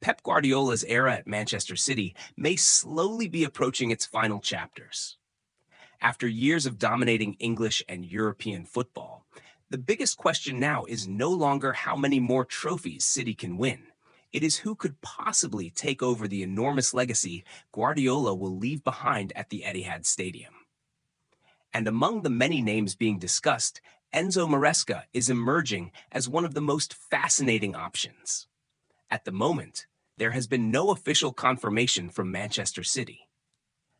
Pep Guardiola's era at Manchester City may slowly be approaching its final chapters. After years of dominating English and European football, the biggest question now is no longer how many more trophies City can win. It is who could possibly take over the enormous legacy Guardiola will leave behind at the Etihad Stadium. And among the many names being discussed, Enzo Maresca is emerging as one of the most fascinating options. At the moment, there has been no official confirmation from Manchester City.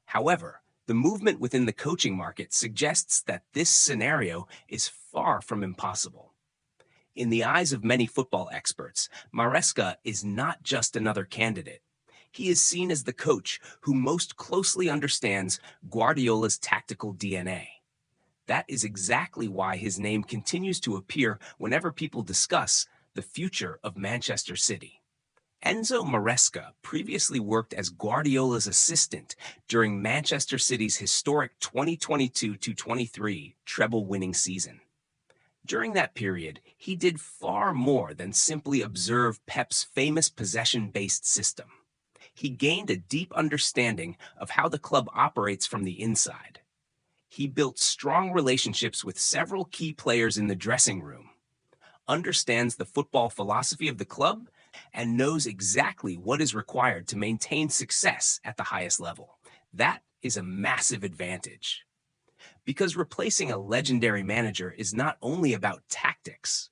However, the movement within the coaching market suggests that this scenario is far from impossible. In the eyes of many football experts, Maresca is not just another candidate. He is seen as the coach who most closely understands Guardiola's tactical DNA. That is exactly why his name continues to appear whenever people discuss the future of Manchester City. Enzo Maresca previously worked as Guardiola's assistant during Manchester City's historic 2022-23 treble-winning season. During that period, he did far more than simply observe Pep's famous possession-based system. He gained a deep understanding of how the club operates from the inside. He built strong relationships with several key players in the dressing room, understands the football philosophy of the club, and knows exactly what is required to maintain success at the highest level. That is a massive advantage. Because replacing a legendary manager is not only about tactics,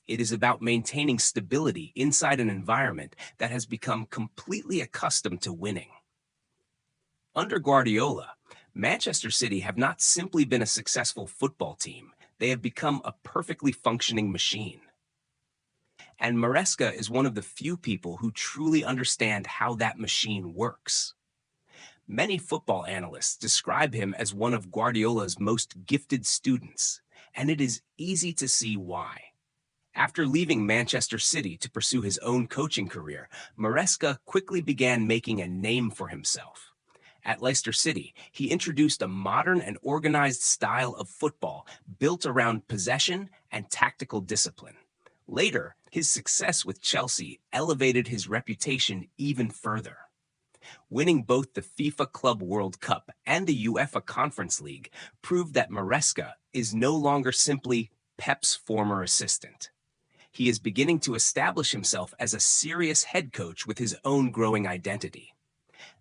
it is about maintaining stability inside an environment that has become completely accustomed to winning. Under Guardiola, Manchester City have not simply been a successful football team, they have become a perfectly functioning machine. And Maresca is one of the few people who truly understand how that machine works. Many football analysts describe him as one of Guardiola's most gifted students, and it is easy to see why. After leaving Manchester City to pursue his own coaching career, Maresca quickly began making a name for himself. At Leicester City, he introduced a modern and organized style of football built around possession and tactical discipline. Later, his success with Chelsea elevated his reputation even further. Winning both the FIFA Club World Cup and the UEFA Conference League proved that Maresca is no longer simply Pep's former assistant. He is beginning to establish himself as a serious head coach with his own growing identity.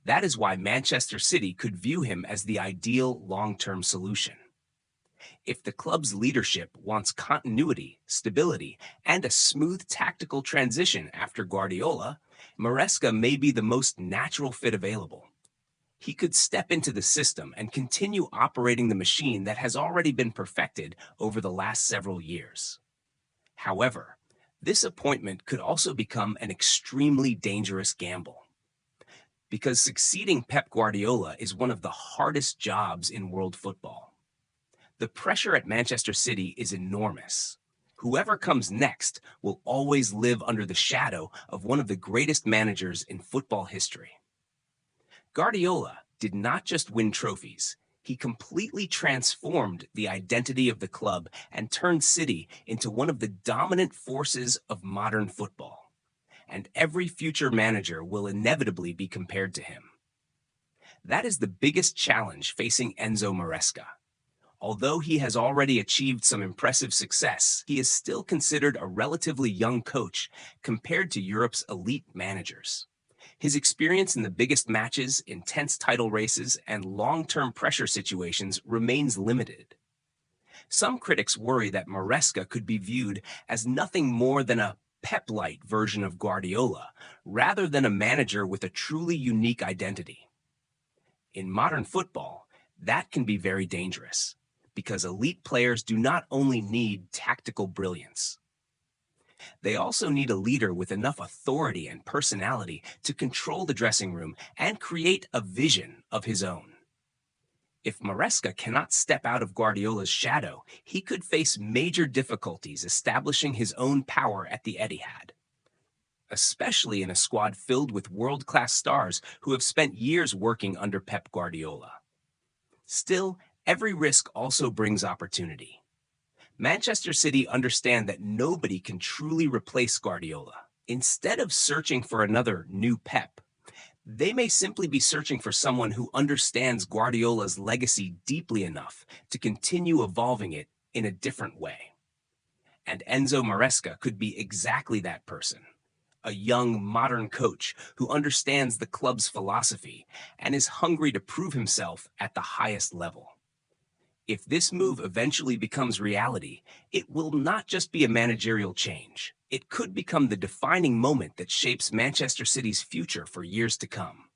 That is why Manchester City could view him as the ideal long-term solution. If the club's leadership wants continuity, stability, and a smooth tactical transition after Guardiola, Maresca may be the most natural fit available. He could step into the system and continue operating the machine that has already been perfected over the last several years. However, this appointment could also become an extremely dangerous gamble. Because succeeding Pep Guardiola is one of the hardest jobs in world football. The pressure at Manchester City is enormous. Whoever comes next will always live under the shadow of one of the greatest managers in football history. Guardiola did not just win trophies, he completely transformed the identity of the club and turned City into one of the dominant forces of modern football. And every future manager will inevitably be compared to him. That is the biggest challenge facing Enzo Maresca. Although he has already achieved some impressive success, he is still considered a relatively young coach compared to Europe's elite managers. His experience in the biggest matches, intense title races, and long-term pressure situations remains limited. Some critics worry that Maresca could be viewed as nothing more than a Pep-light version of Guardiola, rather than a manager with a truly unique identity. In modern football, that can be very dangerous, because elite players do not only need tactical brilliance. They also need a leader with enough authority and personality to control the dressing room and create a vision of his own. If Maresca cannot step out of Guardiola's shadow, he could face major difficulties establishing his own power at the Etihad, especially in a squad filled with world-class stars who have spent years working under Pep Guardiola. Still, every risk also brings opportunity. Manchester City understand that nobody can truly replace Guardiola. Instead of searching for another new Pep, they may simply be searching for someone who understands Guardiola's legacy deeply enough to continue evolving it in a different way. And Enzo Maresca could be exactly that person. A young, modern coach who understands the club's philosophy and is hungry to prove himself at the highest level. If this move eventually becomes reality, it will not just be a managerial change. It could become the defining moment that shapes Manchester City's future for years to come.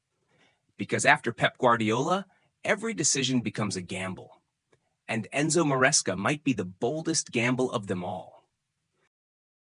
Because after Pep Guardiola, every decision becomes a gamble. And Enzo Maresca might be the boldest gamble of them all.